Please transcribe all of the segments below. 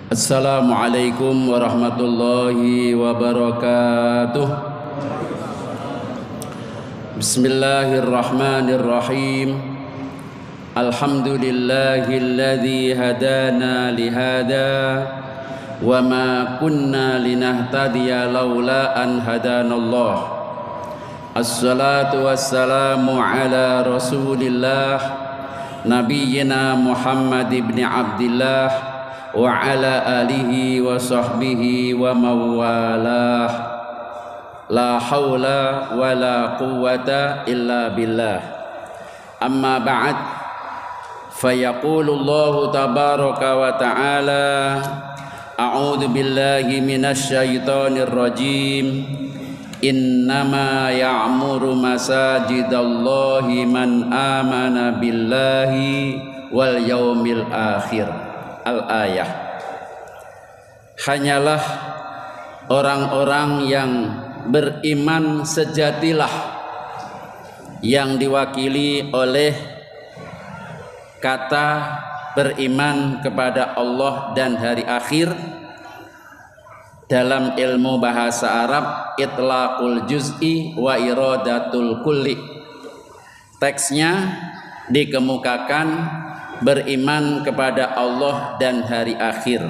Assalamualaikum warahmatullahi wabarakatuh. Bismillahirrahmanirrahim. Alhamdulillahilladzi hadana lihada wa ma kunna linahtadiya laula an hadanallah. Assalatu wassalamu ala Rasulillah nabiyyina Muhammad ibn Abdillah wa ala alihi wa sahbihi wa mawalah. La haula wa la quwwata illa billah. Amma ba'd, fayaqulu Allahu tabaraka wa ta'ala, a'udzu billahi minasy syaithanir rajim. Innama ya'muru masajidallahi man amana billahi wal yaumil akhir. Al-ayah. Hanyalah orang-orang yang beriman sejatilah yang diwakili oleh kata beriman kepada Allah dan hari akhir. Dalam ilmu bahasa Arab, itlaqul juz'i wa iradatul kulli. Teksnya dikemukakan beriman kepada Allah dan hari akhir.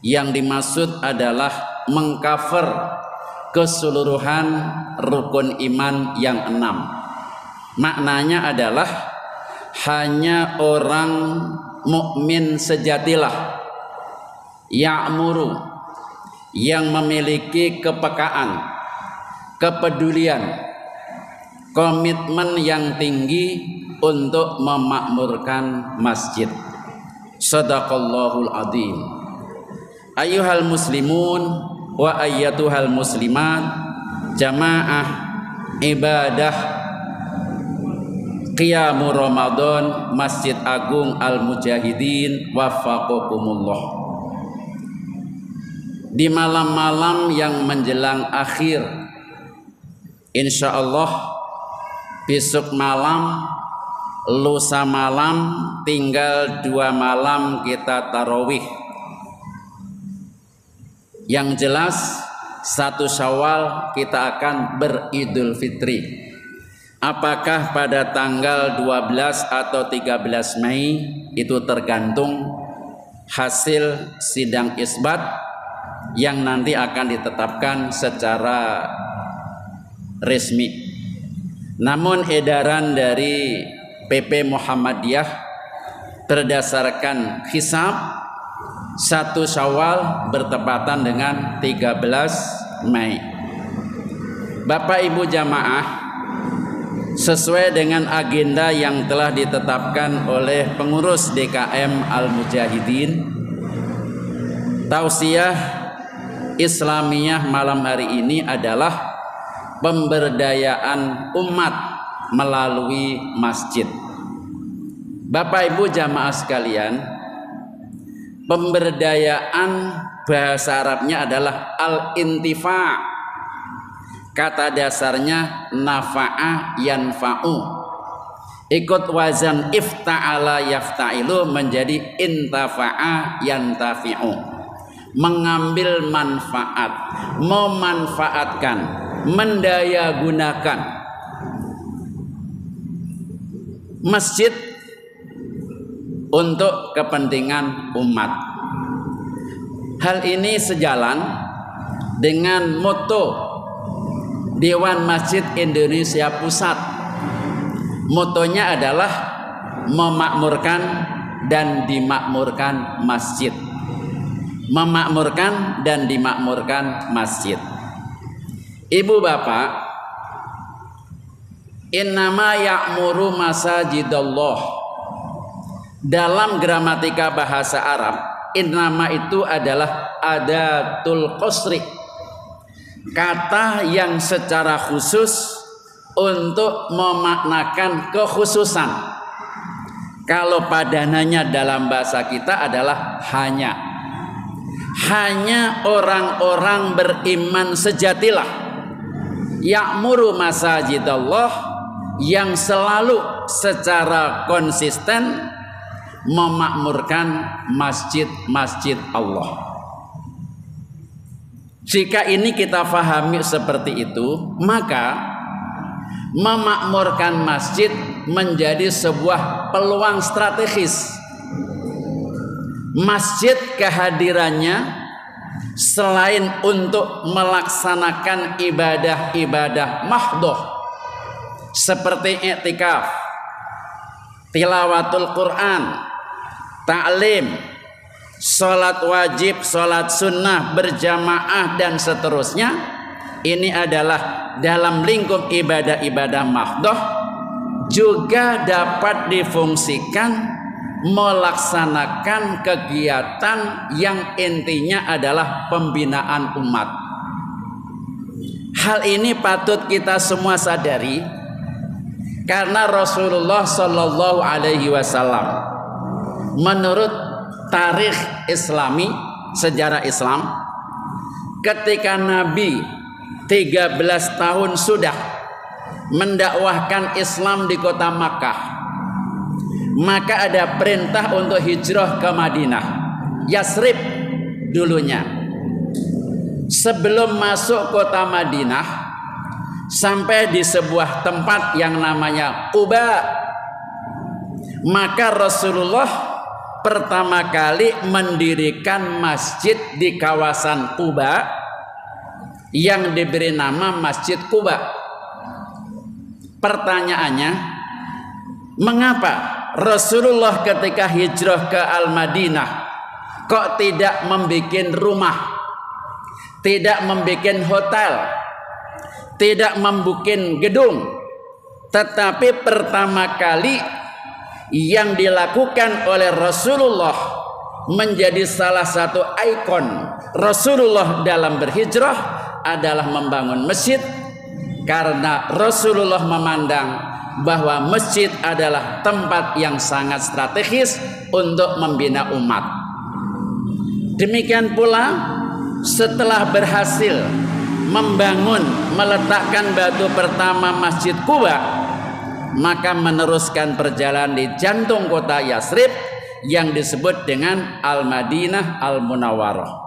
Yang dimaksud adalah mengcover keseluruhan rukun iman yang 6. Maknanya adalah hanya orang mukmin sejatilah ya'muru, yang memiliki kepekaan, kepedulian, komitmen yang tinggi untuk memakmurkan masjid. Shadaqallahul adzim. Ayyuhal muslimun wa ayyatuhal muslimat, jamaah ibadah Qiyamu Ramadan Masjid Agung Al-Mujahidin waffaqakumullah. Di malam-malam yang menjelang akhir, insyaallah besok malam, lusa malam, tinggal 2 malam kita tarawih. Yang jelas 1 Syawal kita akan beridul fitri. Apakah pada tanggal 12 atau 13 Mei itu tergantung hasil sidang isbat yang nanti akan ditetapkan secara resmi. Namun edaran dari PP Muhammadiyah berdasarkan hisab 1 Syawal bertepatan dengan 13 Mei. Bapak Ibu jamaah, sesuai dengan agenda yang telah ditetapkan oleh pengurus DKM Al-Mujahidin, tausiah Islamiyah malam hari ini adalah pemberdayaan umat melalui masjid. Bapak Ibu jamaah sekalian, pemberdayaan bahasa Arabnya adalah al-intifa'. Kata dasarnya nafa'a yanfa'u. Ikut wazan ifta'ala yafta'ilu menjadi intafa'a yantafi'u. Mengambil manfaat, memanfaatkan, mendaya gunakan masjid untuk kepentingan umat. Hal ini sejalan dengan moto Dewan Masjid Indonesia Pusat. Motonya adalah memakmurkan dan dimakmurkan masjid. Memakmurkan dan dimakmurkan masjid. Ibu bapak, innama ya'muru masajidallah. Dalam gramatika bahasa Arab, innama itu adalah adatul qasri, kata yang secara khusus untuk memaknakan kekhususan. Kalau padanannya dalam bahasa kita adalah hanya orang-orang beriman sejatilah ya'muru masajidallah, yang selalu secara konsisten memakmurkan masjid-masjid Allah. Jika ini kita fahami seperti itu, maka memakmurkan masjid menjadi sebuah peluang strategis. Masjid kehadirannya selain untuk melaksanakan ibadah-ibadah mahdhoh seperti i'tikaf, tilawatul Quran, ta'lim, sholat wajib, sholat sunnah berjamaah dan seterusnya, ini adalah dalam lingkup ibadah-ibadah mahdhoh juga dapat difungsikan melaksanakan kegiatan yang intinya adalah pembinaan umat. Hal ini patut kita semua sadari karena Rasulullah Shallallahu Alaihi Wasallam menurut tarikh Islami, sejarah Islam, ketika Nabi 13 tahun sudah mendakwahkan Islam di kota Makkah, maka ada perintah untuk hijrah ke Madinah, Yasrib dulunya. Sebelum masuk kota Madinah, sampai di sebuah tempat yang namanya Quba, maka Rasulullah pertama kali mendirikan masjid di kawasan Quba yang diberi nama Masjid Quba. Pertanyaannya, mengapa Rasulullah ketika hijrah ke Al-Madinah kok tidak membuat rumah, tidak membuat hotel, tidak membuat gedung, tetapi pertama kali yang dilakukan oleh Rasulullah menjadi salah satu ikon Rasulullah dalam berhijrah adalah membangun masjid, karena Rasulullah memandang bahwa masjid adalah tempat yang sangat strategis untuk membina umat. Demikian pula setelah berhasil meletakkan batu pertama Masjid Quba, maka meneruskan perjalanan di jantung kota Yasrib yang disebut dengan Al-Madinah Al-Munawwarah.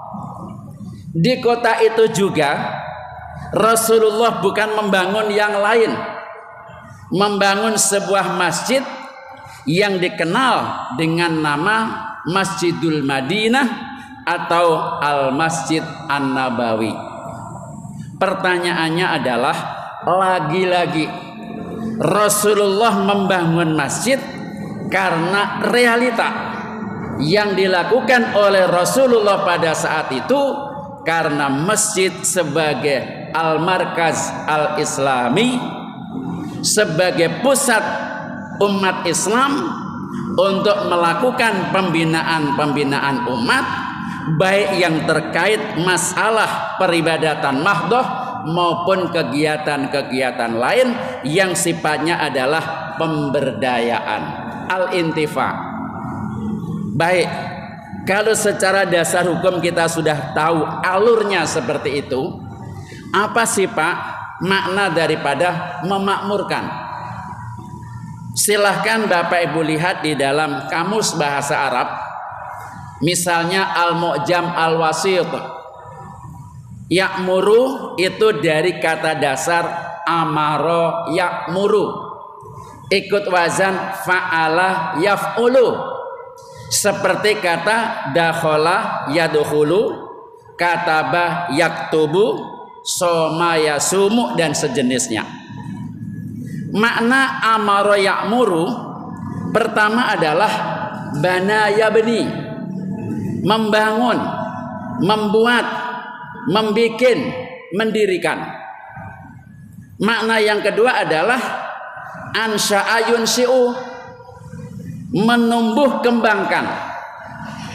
Di kota itu juga Rasulullah bukan membangun yang lain, membangun sebuah masjid yang dikenal dengan nama Masjidul Madinah atau Al-Masjid An-Nabawi. Pertanyaannya adalah, lagi-lagi Rasulullah membangun masjid karena realita yang dilakukan oleh Rasulullah pada saat itu, karena masjid sebagai Al-Markaz Al-Islami, sebagai pusat umat Islam untuk melakukan pembinaan umat, baik yang terkait masalah peribadatan mahdhoh maupun kegiatan-kegiatan lain yang sifatnya adalah pemberdayaan, al-intifa. Baik, kalau secara dasar hukum kita sudah tahu alurnya seperti itu, apa sih Pak makna daripada memakmurkan? Silahkan Bapak Ibu lihat di dalam kamus bahasa Arab, misalnya Al-Mu'jam Al-Wasit. Ya'muru itu dari kata dasar amaro ya'muru, ikut wazan fa'ala yaf'ulu, seperti kata dakhala yadkhulu, kataba yaktubu, soma yasumu dan sejenisnya. Makna amara ya'muru pertama adalah bana yabni, membangun, membuat, membikin, mendirikan. Makna yang kedua adalah ansya'a yunsyi'u, menumbuh kembangkan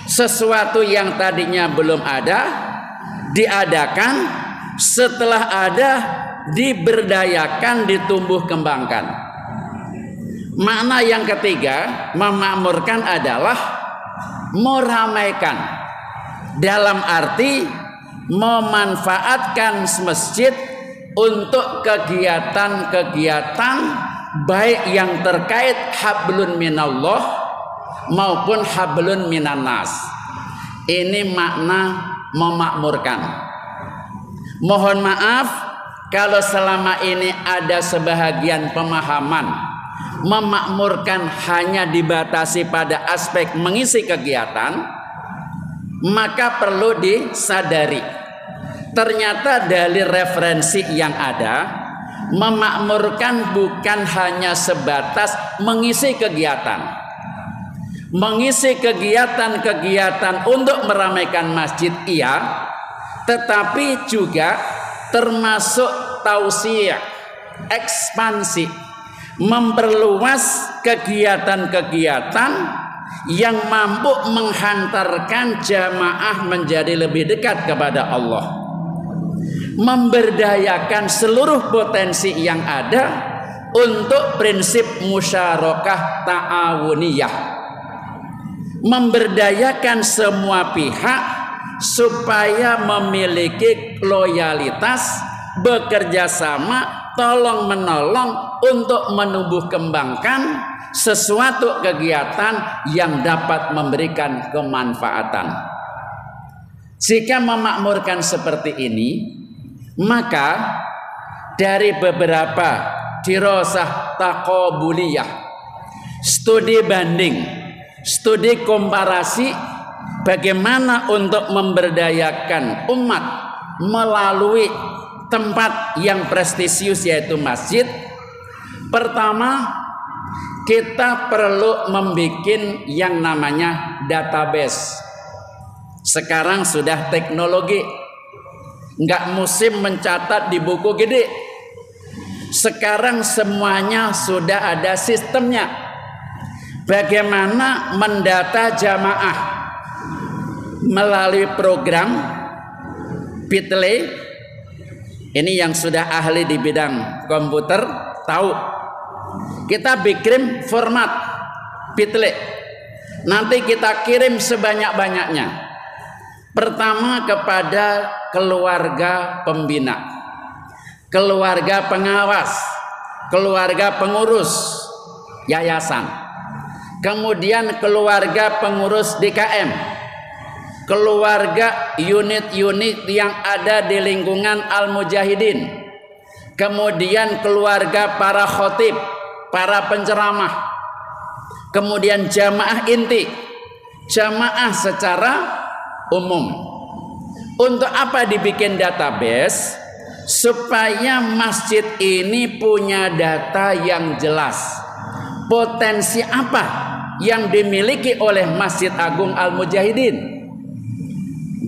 sesuatu yang tadinya belum ada, diadakan. Setelah ada, diberdayakan, ditumbuh kembangkan. Makna yang ketiga, memakmurkan adalah meramaikan, dalam arti memanfaatkan masjid untuk kegiatan-kegiatan baik yang terkait hablun minallah maupun hablun minan nas. Ini makna memakmurkan. Mohon maaf kalau selama ini ada sebahagian pemahaman memakmurkan hanya dibatasi pada aspek mengisi kegiatan, maka perlu disadari ternyata dari referensi yang ada, memakmurkan bukan hanya sebatas mengisi kegiatan. Mengisi kegiatan-kegiatan untuk meramaikan masjid iya, tetapi juga termasuk tausiah, ekspansi, memperluas kegiatan-kegiatan yang mampu menghantarkan jamaah menjadi lebih dekat kepada Allah, memberdayakan seluruh potensi yang ada untuk prinsip musyarakah ta'awuniyah, memberdayakan semua pihak supaya memiliki loyalitas, bekerja sama, tolong menolong untuk menumbuh kembangkan sesuatu kegiatan yang dapat memberikan kemanfaatan. Jika memakmurkan seperti ini, maka dari beberapa dirasah taqabuliyah, studi banding, studi komparasi bagaimana untuk memberdayakan umat melalui tempat yang prestisius yaitu masjid. Pertama, kita perlu membuat yang namanya database. Sekarang sudah teknologi, nggak musim mencatat di buku gede. Sekarang semuanya sudah ada sistemnya. Bagaimana mendata jamaah melalui program Bitly. Ini yang sudah ahli di bidang komputer tahu. Kita bikin format Bitly, nanti kita kirim sebanyak-banyaknya. Pertama kepada keluarga pembina, keluarga pengawas, keluarga pengurus yayasan, kemudian keluarga pengurus DKM, keluarga unit-unit yang ada di lingkungan Al-Mujahidin, kemudian keluarga para khotib, para penceramah, kemudian jamaah inti, jamaah secara umum. Untuk apa dibikin database? Supaya masjid ini punya data yang jelas. Potensi apa yang dimiliki oleh Masjid Agung Al-Mujahidin?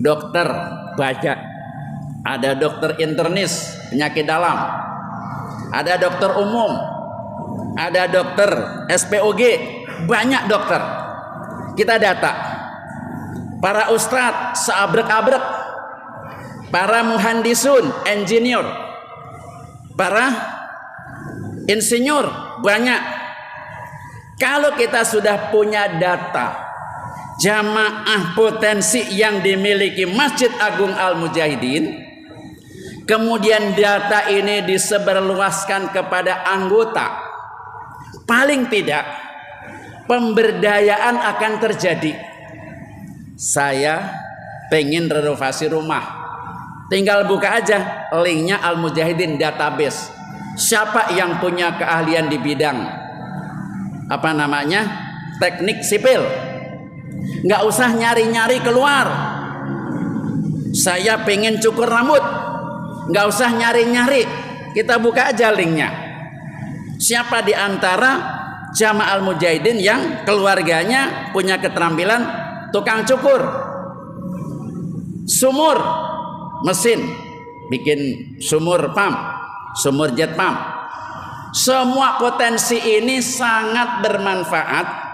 Dokter banyak, ada dokter internis penyakit dalam, ada dokter umum, ada dokter SPOG, banyak dokter. Kita data para ustadz seabrek-abrek, para muhandisun, engineer, para insinyur banyak. Kalau kita sudah punya data jamaah potensi yang dimiliki Masjid Agung Al-Mujahidin, kemudian data ini disebarluaskan kepada anggota, paling tidak pemberdayaan akan terjadi. Saya pengen renovasi rumah, tinggal buka aja linknya Al-Mujahidin database. Siapa yang punya keahlian di bidang apa namanya teknik sipil, nggak usah nyari-nyari keluar. Saya pengen cukur rambut, nggak usah nyari-nyari, kita buka aja linknya. Siapa di antara jamaah Al-Mujahidin yang keluarganya punya keterampilan tukang cukur, sumur mesin, bikin sumur pump, sumur jet pump. Semua potensi ini sangat bermanfaat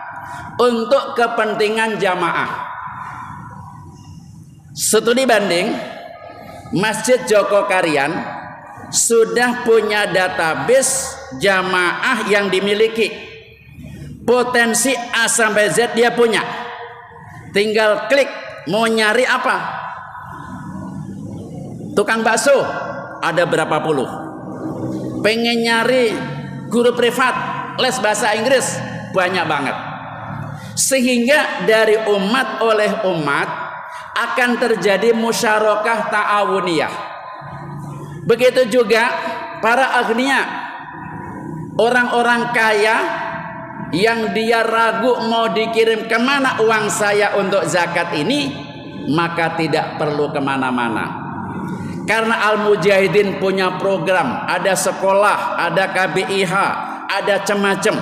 untuk kepentingan jamaah. Studi banding, Masjid Joko Karian sudah punya database jamaah yang dimiliki. Potensi A sampai Z dia punya. Tinggal klik mau nyari apa. Tukang bakso ada berapa puluh. Pengen nyari guru privat les bahasa Inggris banyak banget. Sehingga dari umat oleh umat akan terjadi musyarakah ta'awuniyah. Begitu juga para agniya, orang-orang kaya yang dia ragu mau dikirim kemana uang saya untuk zakat ini, maka tidak perlu kemana-mana. Karena Al-Mujahidin punya program, ada sekolah, ada KBIH, ada macam-macam.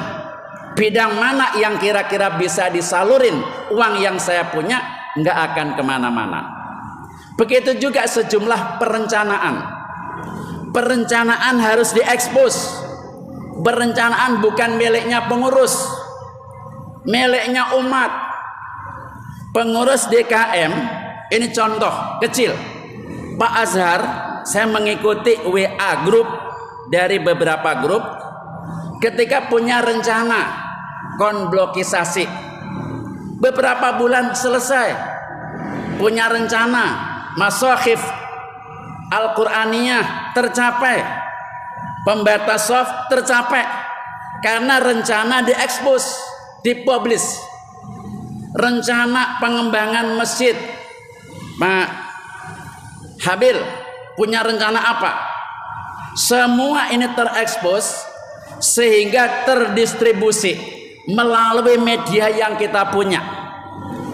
Bidang mana yang kira-kira bisa disalurin uang yang saya punya, nggak akan kemana-mana. Begitu juga sejumlah perencanaan. Perencanaan harus diekspos. Perencanaan bukan miliknya pengurus, miliknya umat. Pengurus DKM, ini contoh kecil. Pak Azhar, saya mengikuti WA grup dari beberapa grup. Ketika punya rencana konblokisasi, beberapa bulan selesai. Punya rencana masakhif Al-Qur'aniyah tercapai, pembatas soft tercapai, karena rencana diekspos, dipublish. Rencana pengembangan masjid, Pak Habil punya rencana apa? Semua ini terekspos sehingga terdistribusi melalui media yang kita punya.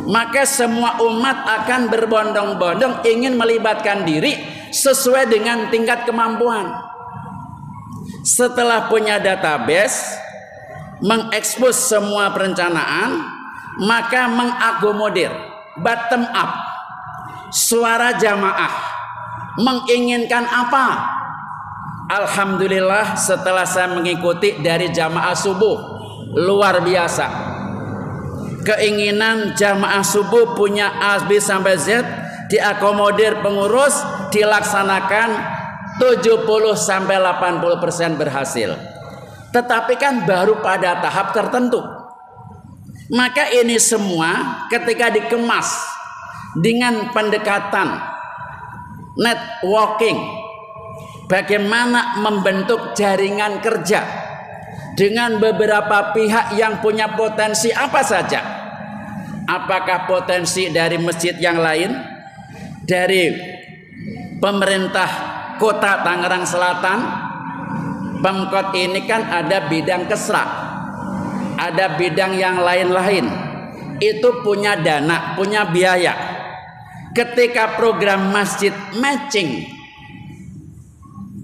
Maka semua umat akan berbondong-bondong ingin melibatkan diri sesuai dengan tingkat kemampuan. Setelah punya database, mengekspos semua perencanaan, maka mengakomodir bottom up, suara jamaah menginginkan apa. Alhamdulillah, setelah saya mengikuti dari jamaah subuh, luar biasa. Keinginan jamaah subuh punya A, B sampai Z diakomodir pengurus, dilaksanakan 70-80% berhasil. Tetapi kan baru pada tahap tertentu. Maka ini semua ketika dikemas dengan pendekatan networking, bagaimana membentuk jaringan kerja dengan beberapa pihak yang punya potensi apa saja. Apakah potensi dari masjid yang lain, dari pemerintah kota Tangerang Selatan, Pemkot ini kan ada bidang kesra, ada bidang yang lain-lain. Itu punya dana, punya biaya. Ketika program masjid matching,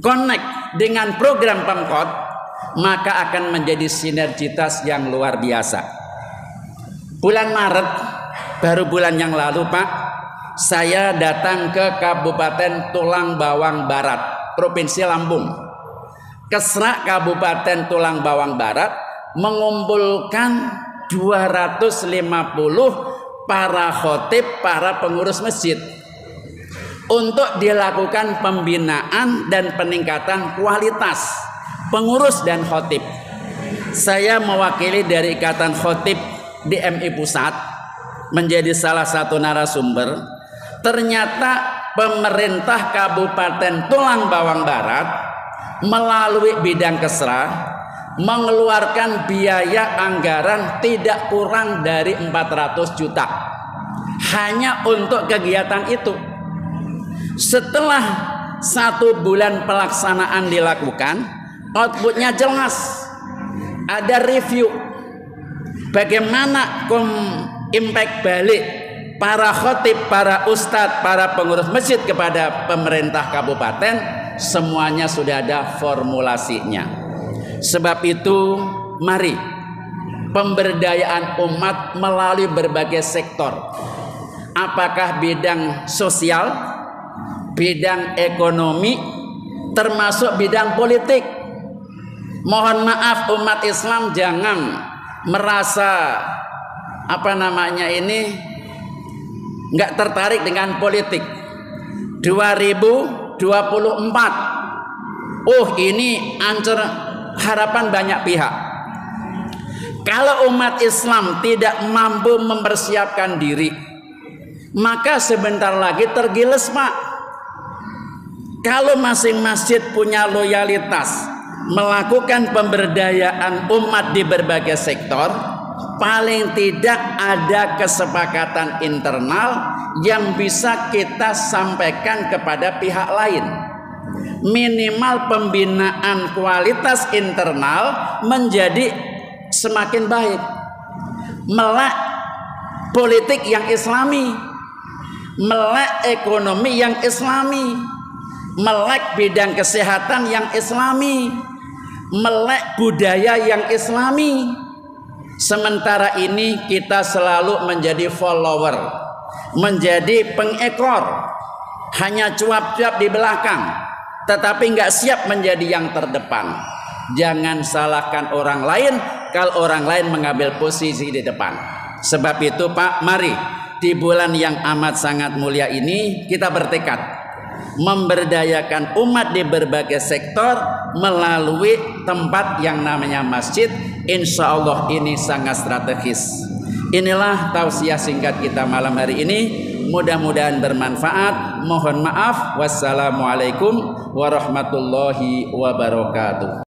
connect dengan program Pemkot, maka akan menjadi sinergitas yang luar biasa. Bulan Maret, baru bulan yang lalu Pak, saya datang ke Kabupaten Tulang Bawang Barat, Provinsi Lampung. Kesra Kabupaten Tulang Bawang Barat mengumpulkan 250 para khotib, para pengurus masjid untuk dilakukan pembinaan dan peningkatan kualitas pengurus dan khotib. Saya mewakili dari Ikatan Khotib di MI Pusat menjadi salah satu narasumber. Ternyata pemerintah Kabupaten Tulang Bawang Barat melalui bidang kesra mengeluarkan biaya anggaran tidak kurang dari 400 juta hanya untuk kegiatan itu. Setelah 1 bulan pelaksanaan dilakukan, outputnya jelas. Ada review bagaimana impact balik para khotib, para ustadz, para pengurus masjid kepada pemerintah kabupaten. Semuanya sudah ada formulasinya. Sebab itu mari pemberdayaan umat melalui berbagai sektor. Apakah bidang sosial, bidang ekonomi, termasuk bidang politik. Mohon maaf umat Islam jangan merasa nggak tertarik dengan politik. 2024, ini ancur harapan banyak pihak. Kalau umat Islam tidak mampu mempersiapkan diri, maka sebentar lagi tergiles Pak. Kalau masing masjid punya loyalitas melakukan pemberdayaan umat di berbagai sektor, paling tidak ada kesepakatan internal yang bisa kita sampaikan kepada pihak lain. Minimal pembinaan kualitas internal menjadi semakin baik. Melek politik yang islami, melek ekonomi yang islami, melek bidang kesehatan yang islami, melek budaya yang islami. Sementara ini kita selalu menjadi follower, menjadi pengekor, hanya cuap-cuap di belakang, tetapi nggak siap menjadi yang terdepan. Jangan salahkan orang lain kalau orang lain mengambil posisi di depan. Sebab itu Pak, mari di bulan yang amat sangat mulia ini kita bertekad memberdayakan umat di berbagai sektor melalui tempat yang namanya masjid. Insya Allah ini sangat strategis. Inilah tausiah singkat kita malam hari ini. Mudah-mudahan bermanfaat. Mohon maaf. Wassalamualaikum warahmatullahi wabarakatuh.